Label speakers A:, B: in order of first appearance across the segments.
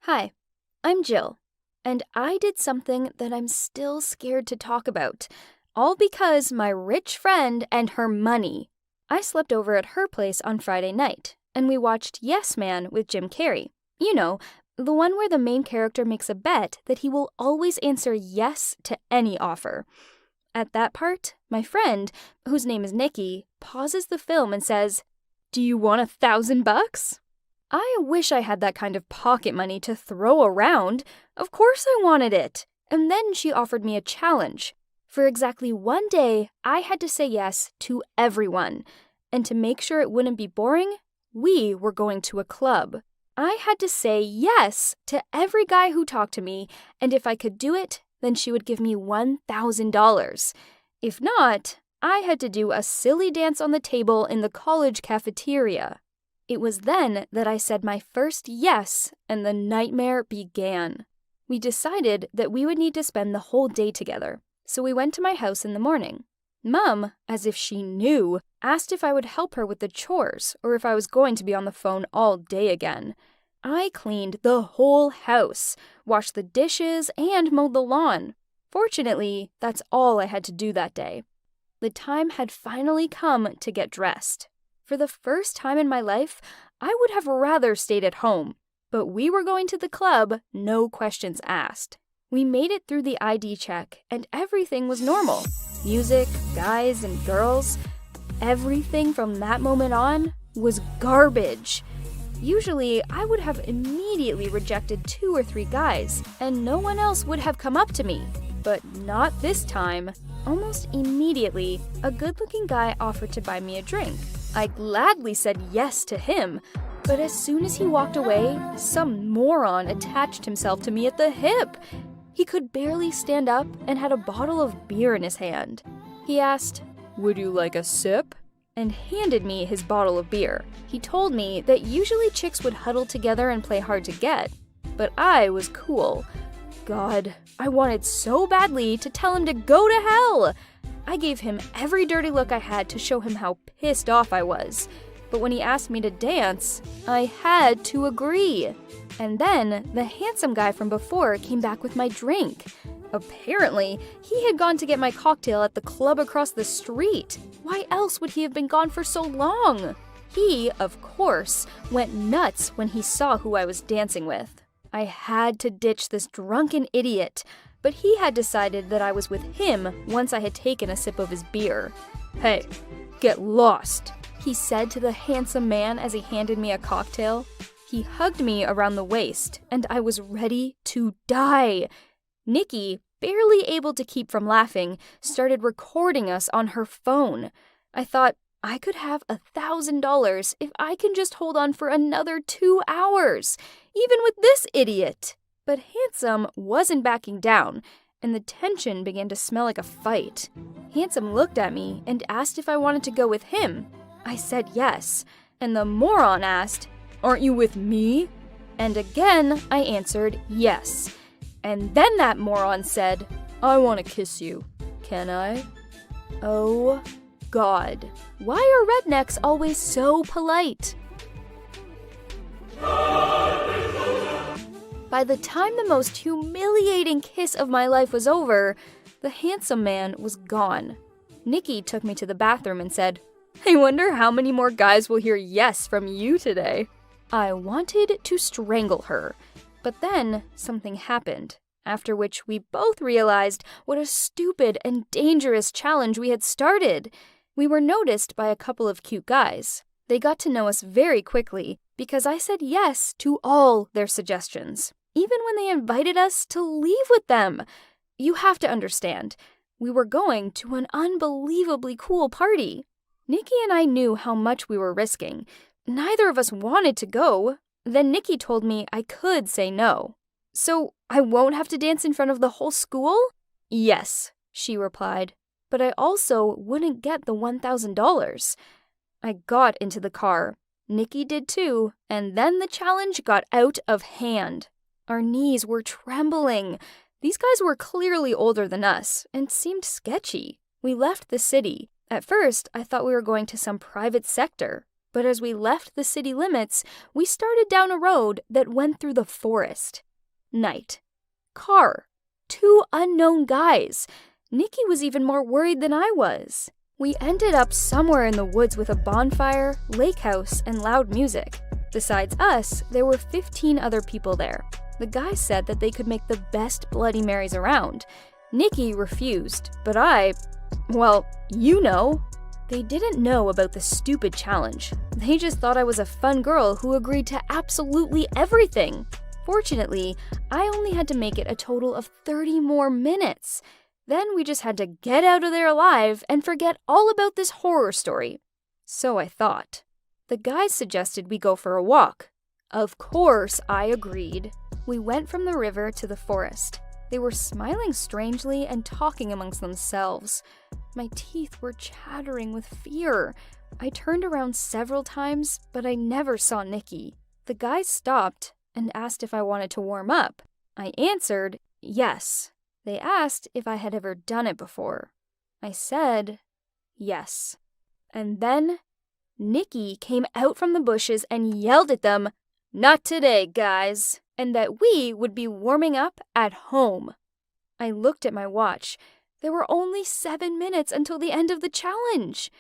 A: Hi, I'm Jill, and I did something that I'm still scared to talk about, all because my rich friend and her money. I slept over at her place on Friday night, and we watched Yes Man with Jim Carrey. You know, the one where the main character makes a bet that he will always answer yes to any offer. At that part, my friend, whose name is Nikki, pauses the film and says, "Do you want $1,000? I wish I had that kind of pocket money to throw around. Of course I wanted it. And then she offered me a challenge. For exactly one day, I had to say yes to everyone. And to make sure it wouldn't be boring, we were going to a club. I had to say yes to every guy who talked to me, and if I could do it, then she would give me $1,000. If not, I had to do a silly dance on the table in the college cafeteria. It was then that I said my first yes, and the nightmare began. We decided that we would need to spend the whole day together, so we went to my house in the morning. Mom, as if she knew, asked if I would help her with the chores or if I was going to be on the phone all day again. I cleaned the whole house, washed the dishes, and mowed the lawn. Fortunately, that's all I had to do that day. The time had finally come to get dressed. For the first time in my life, I would have rather stayed at home, but we were going to the club, no questions asked. We made it through the ID check, and everything was normal. Music, guys, and girls. Everything from that moment on was garbage. Usually, I would have immediately rejected 2 or 3 guys, and no one else would have come up to me. But not this time. Almost immediately, a good-looking guy offered to buy me a drink. I gladly said yes to him, but as soon as he walked away, some moron attached himself to me at the hip. He could barely stand up and had a bottle of beer in his hand. He asked, "Would you like a sip?" and handed me his bottle of beer. He told me that usually chicks would huddle together and play hard to get, but I was cool. God, I wanted so badly to tell him to go to hell. I gave him every dirty look I had to show him how pissed off I was. But when he asked me to dance, I had to agree. And then the handsome guy from before came back with my drink. Apparently, he had gone to get my cocktail at the club across the street. Why else would he have been gone for so long? He, of course, went nuts when he saw who I was dancing with. I had to ditch this drunken idiot, but he had decided that I was with him once I had taken a sip of his beer. "Hey, get lost," he said to the handsome man as he handed me a cocktail. He hugged me around the waist, and I was ready to die. Nikki, barely able to keep from laughing, started recording us on her phone. I thought, I could have $1,000 if I can just hold on for another 2 hours, even with this idiot. But Handsome wasn't backing down, and the tension began to smell like a fight. Handsome looked at me and asked if I wanted to go with him. I said yes, and the moron asked, "Aren't you with me?" And again, I answered yes. And then that moron said, "I want to kiss you. Can I?" Oh, God. Why are rednecks always so polite? By the time the most humiliating kiss of my life was over, the handsome man was gone. Nikki took me to the bathroom and said, "I wonder how many more guys will hear yes from you today." I wanted to strangle her, but then something happened, after which we both realized what a stupid and dangerous challenge we had started. We were noticed by a couple of cute guys. They got to know us very quickly because I said yes to all their suggestions, even when they invited us to leave with them. You have to understand, we were going to an unbelievably cool party. Nikki and I knew how much we were risking. Neither of us wanted to go. Then Nikki told me I could say no. "So I won't have to dance in front of the whole school?" "Yes," she replied. But I also wouldn't get the $1,000. I got into the car. Nikki did too, and then the challenge got out of hand. Our knees were trembling. These guys were clearly older than us and seemed sketchy. We left the city. At first, I thought we were going to some private sector. But as we left the city limits, we started down a road that went through the forest. Night. Car. 2 unknown guys. Nikki was even more worried than I was. We ended up somewhere in the woods with a bonfire, lake house, and loud music. Besides us, there were 15 other people there. The guys said that they could make the best Bloody Marys around. Nikki refused, but well, you know. They didn't know about the stupid challenge. They just thought I was a fun girl who agreed to absolutely everything. Fortunately, I only had to make it a total of 30 more minutes. Then we just had to get out of there alive and forget all about this horror story. So I thought. The guys suggested we go for a walk. Of course, I agreed. We went from the river to the forest. They were smiling strangely and talking amongst themselves. My teeth were chattering with fear. I turned around several times, but I never saw Nikki. The guys stopped and asked if I wanted to warm up. I answered, yes. They asked if I had ever done it before. I said, yes. And then Nikki came out from the bushes and yelled at them, "Not today, guys," and that we would be warming up at home. I looked at my watch. There were only 7 minutes until the end of the challenge.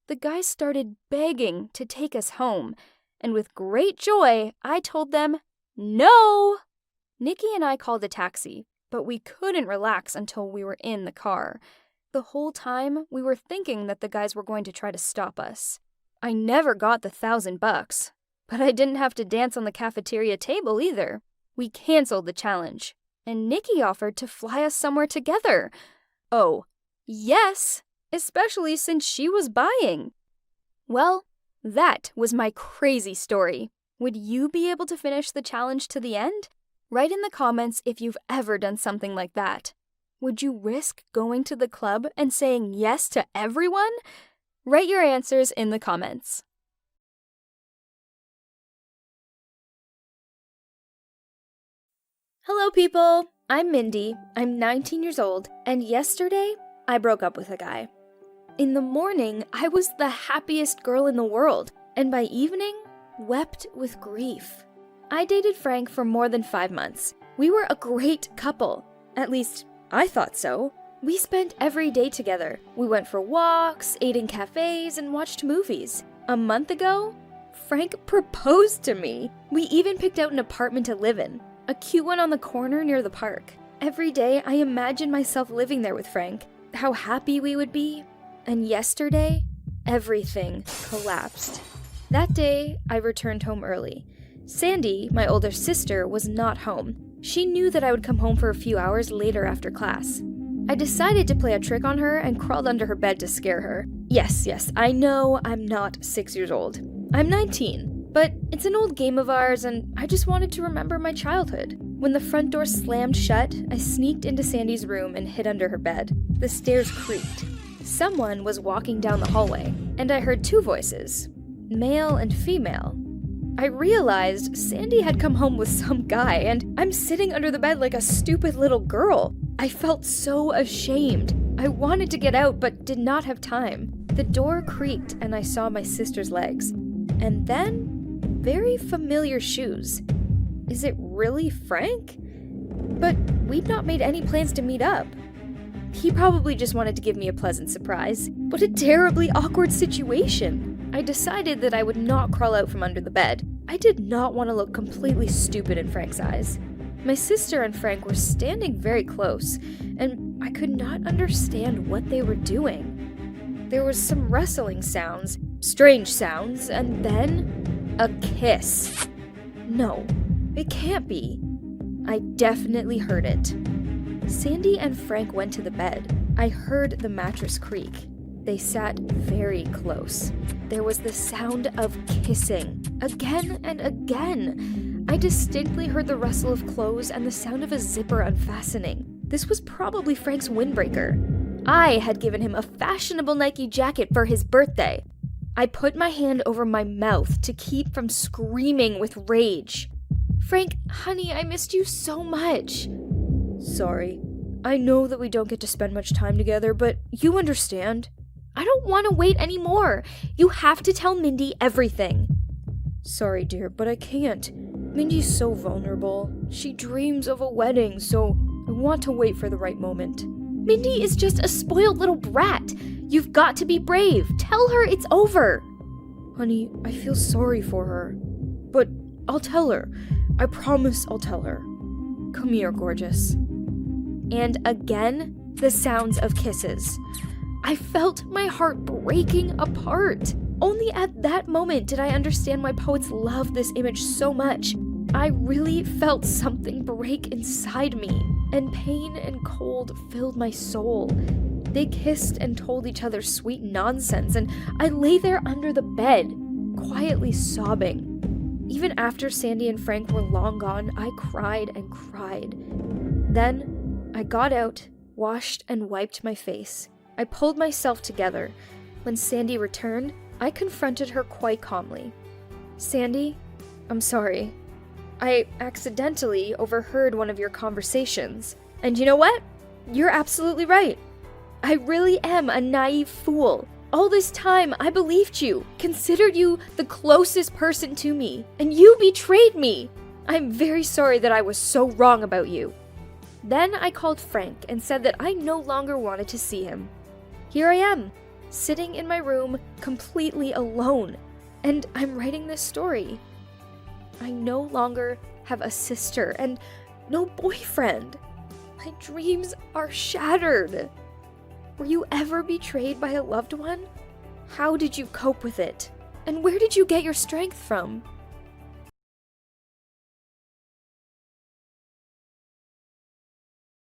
A: The guys started begging to take us home, and with great joy, I told them, no! Nikki and I called a taxi, but we couldn't relax until we were in the car. The whole time, we were thinking that the guys were going to try to stop us. I never got the $1,000, but I didn't have to dance on the cafeteria table either. We canceled the challenge, and Nikki offered to fly us somewhere together. Oh, yes, especially since she was buying. Well, that was my crazy story. Would you be able to finish the challenge to the end? Write in the comments if you've ever done something like that. Would you risk going to the club and saying yes to everyone? Write your answers in the comments. Hello people, I'm Mindy, I'm 19 years old, and yesterday I broke up with a guy. In the morning, I was the happiest girl in the world, and by evening, wept with grief. I dated Frank for more than 5 months. We were a great couple. At least, I thought so. We spent every day together. We went for walks, ate in cafes, and watched movies. A month ago, Frank proposed to me. We even picked out an apartment to live in, a cute one on the corner near the park. Every day, I imagined myself living there with Frank, how happy we would be. And yesterday, everything collapsed. That day, I returned home early. Sandy, my older sister, was not home. She knew that I would come home for a few hours later after class. I decided to play a trick on her and crawled under her bed to scare her. Yes, I know I'm not 6 years old. I'm 19, but it's an old game of ours and I just wanted to remember my childhood. When the front door slammed shut, I sneaked into Sandy's room and hid under her bed. The stairs creaked. Someone was walking down the hallway, and I heard 2 voices, male and female. I realized Sandy had come home with some guy, and I'm sitting under the bed like a stupid little girl. I felt so ashamed. I wanted to get out, but did not have time. The door creaked, and I saw my sister's legs. And then, very familiar shoes. Is it really Frank? But we'd not made any plans to meet up. He probably just wanted to give me a pleasant surprise. What a terribly awkward situation. I decided that I would not crawl out from under the bed. I did not want to look completely stupid in Frank's eyes. My sister and Frank were standing very close, and I could not understand what they were doing. There was some rustling sounds, strange sounds, and then a kiss. No, it can't be. I definitely heard it. Sandy and Frank went to the bed. I heard the mattress creak. They sat very close. There was the sound of kissing, again and again. I distinctly heard the rustle of clothes and the sound of a zipper unfastening. This was probably Frank's windbreaker. I had given him a fashionable Nike jacket for his birthday. I put my hand over my mouth to keep from screaming with rage. Frank, honey, I missed you so much. Sorry. I know that we don't get to spend much time together, but you understand. I don't want to wait anymore. You have to tell Mindy everything. Sorry, dear, but I can't. Mindy's so vulnerable. She dreams of a wedding, so I want to wait for the right moment. Mindy is just a spoiled little brat. You've got to be brave. Tell her it's over. Honey, I feel sorry for her. But I'll tell her. I promise I'll tell her. Come here, gorgeous. And again, the sounds of kisses. I felt my heart breaking apart. Only at that moment did I understand why poets love this image so much. I really felt something break inside me, and pain and cold filled my soul. They kissed and told each other sweet nonsense, and I lay there under the bed, quietly sobbing. Even after Sandy and Frank were long gone, I cried and cried. Then I got out, washed and wiped my face. I pulled myself together. When Sandy returned, I confronted her quite calmly. Sandy, I'm sorry. I accidentally overheard one of your conversations. And you know what? You're absolutely right. I really am a naive fool. All this time, I believed you, considered you the closest person to me, and you betrayed me. I'm very sorry that I was so wrong about you. Then I called Frank and said that I no longer wanted to see him. Here I am, sitting in my room, completely alone, and I'm writing this story. I no longer have a sister and no boyfriend. My dreams are shattered. Were you ever betrayed by a loved one? How did you cope with it? And where did you get your strength from?